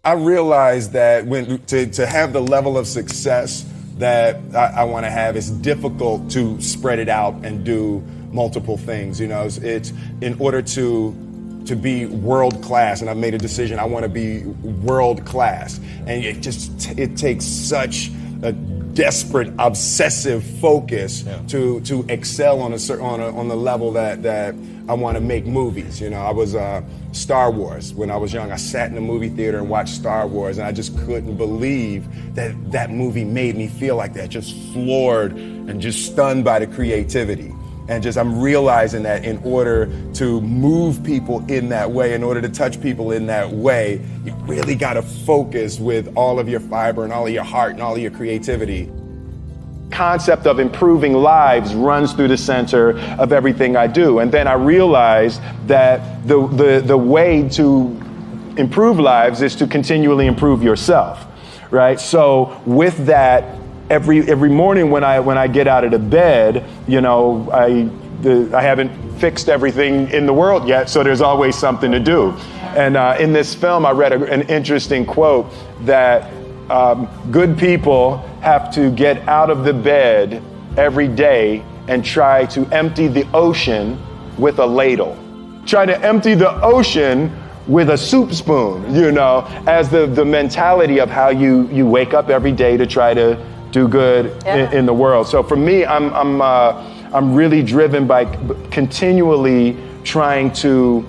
I realized that to have the level of success that I want to have, it's difficult to spread it out and do multiple things. You know, it's in order to be world class, and I've made a decision. I want to be world class, and it takes such a desperate, obsessive focus to excel on the level that I want to make movies. You know, I was Star Wars when I was young. I sat in the movie theater and watched Star Wars, and I just couldn't believe that movie made me feel like that, just floored and just stunned by the creativity. And I'm realizing that in order to move people in that way, in order to touch people in that way, you really got to focus with all of your fiber and all of your heart and all of your creativity. Concept of improving lives runs through the center of everything I do. And then I realized that the way to improve lives is to continually improve yourself, right? So with that, every morning when I get out of the bed, you know, I haven't fixed everything in the world yet, so there's always something to do. And in this film, I read an interesting quote that good people have to get out of the bed every day and try to empty the ocean with a ladle. Try to empty the ocean with a soup spoon, you know, as the mentality of how you wake up every day to try to do good in the world. So for me, I'm really driven by continually trying to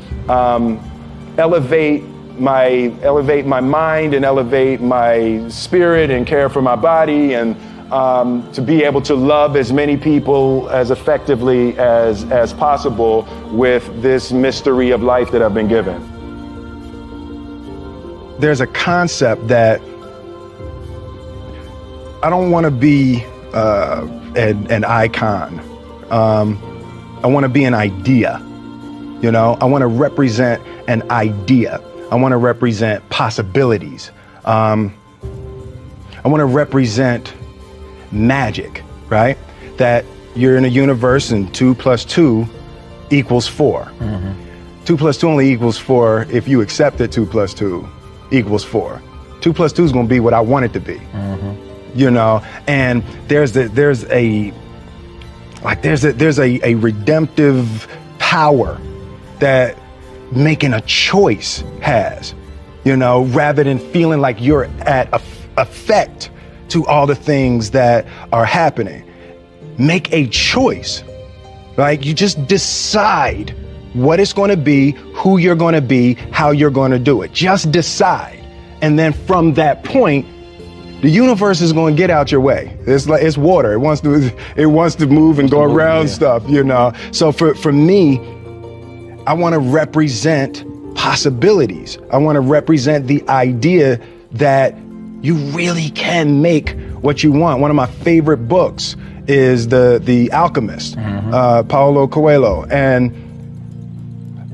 elevate my mind and elevate my spirit and care for my body, and to be able to love as many people as effectively as possible with this mystery of life that I've been given. There's a concept that I don't want to be an icon. I want to be an idea. You know, I want to represent an idea. I want to represent possibilities. I want to represent magic, right? That you're in a universe and 2 + 2 = 4. Mm-hmm. 2 + 2 only equals 4 if you accept that 2 + 2 = 4. 2 + 2 is going to be what I want it to be. Mm-hmm. You know, and there's a redemptive power that making a choice has, you know, rather than feeling like you're at effect to all the things that are happening. Make a choice, like you just decide what it's going to be, who you're going to be, how you're going to do it. Just decide. And then from that point, the universe is going to get out your way. It's water. It wants to move and go around stuff, you know. So for me, I want to represent possibilities. I want to represent the idea that you really can make what you want. One of my favorite books is The Alchemist, Paulo Coelho, and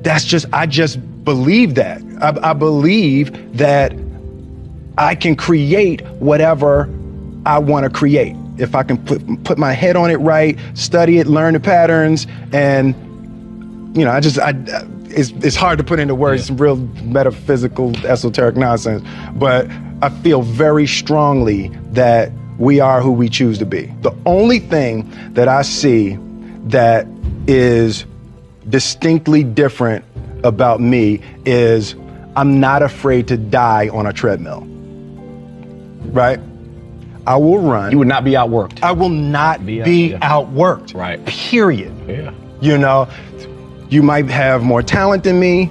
I just believe that. I believe that I can create whatever I want to create. If I can put my head on it right, study it, learn the patterns, and you know, it's hard to put into words, some real metaphysical, esoteric nonsense, but I feel very strongly that we are who we choose to be. The only thing that I see that is distinctly different about me is I'm not afraid to die on a treadmill. Right? I will run. You would not be outworked. I will not be outworked. Right. Period. Yeah. You know, you might have more talent than me.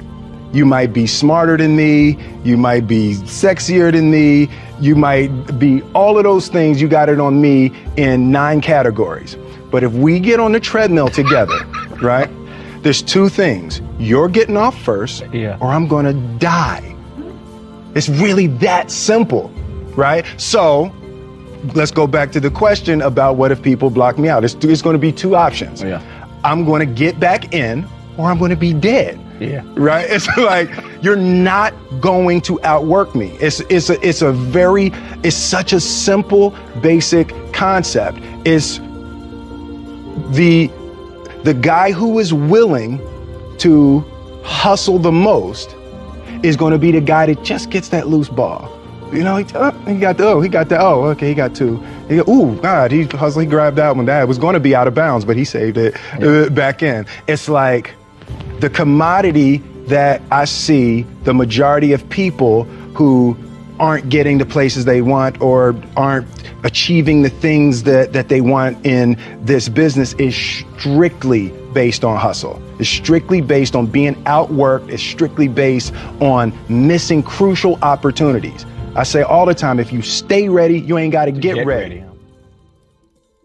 You might be smarter than me. You might be sexier than me. You might be all of those things. You got it on me in 9 categories. But if we get on the treadmill together, right? There's 2 things. You're getting off first, or I'm going to die. It's really that simple. Right? So let's go back to the question about what if people block me out. It's going to be 2 options. Oh, yeah. I'm going to get back in, or I'm going to be dead. Yeah. Right? It's like, you're not going to outwork me. It's such a simple, basic concept. It's the guy who is willing to hustle the most is going to be the guy that just gets that loose ball. You know, he got two. Ooh, God, he grabbed that one. That was going to be out of bounds, but he saved it back in. It's like the commodity that I see the majority of people who aren't getting the places they want or aren't achieving the things that they want in this business is strictly based on hustle. It's strictly based on being outworked. It's strictly based on missing crucial opportunities. I say all the time, if you stay ready, you ain't got to get ready.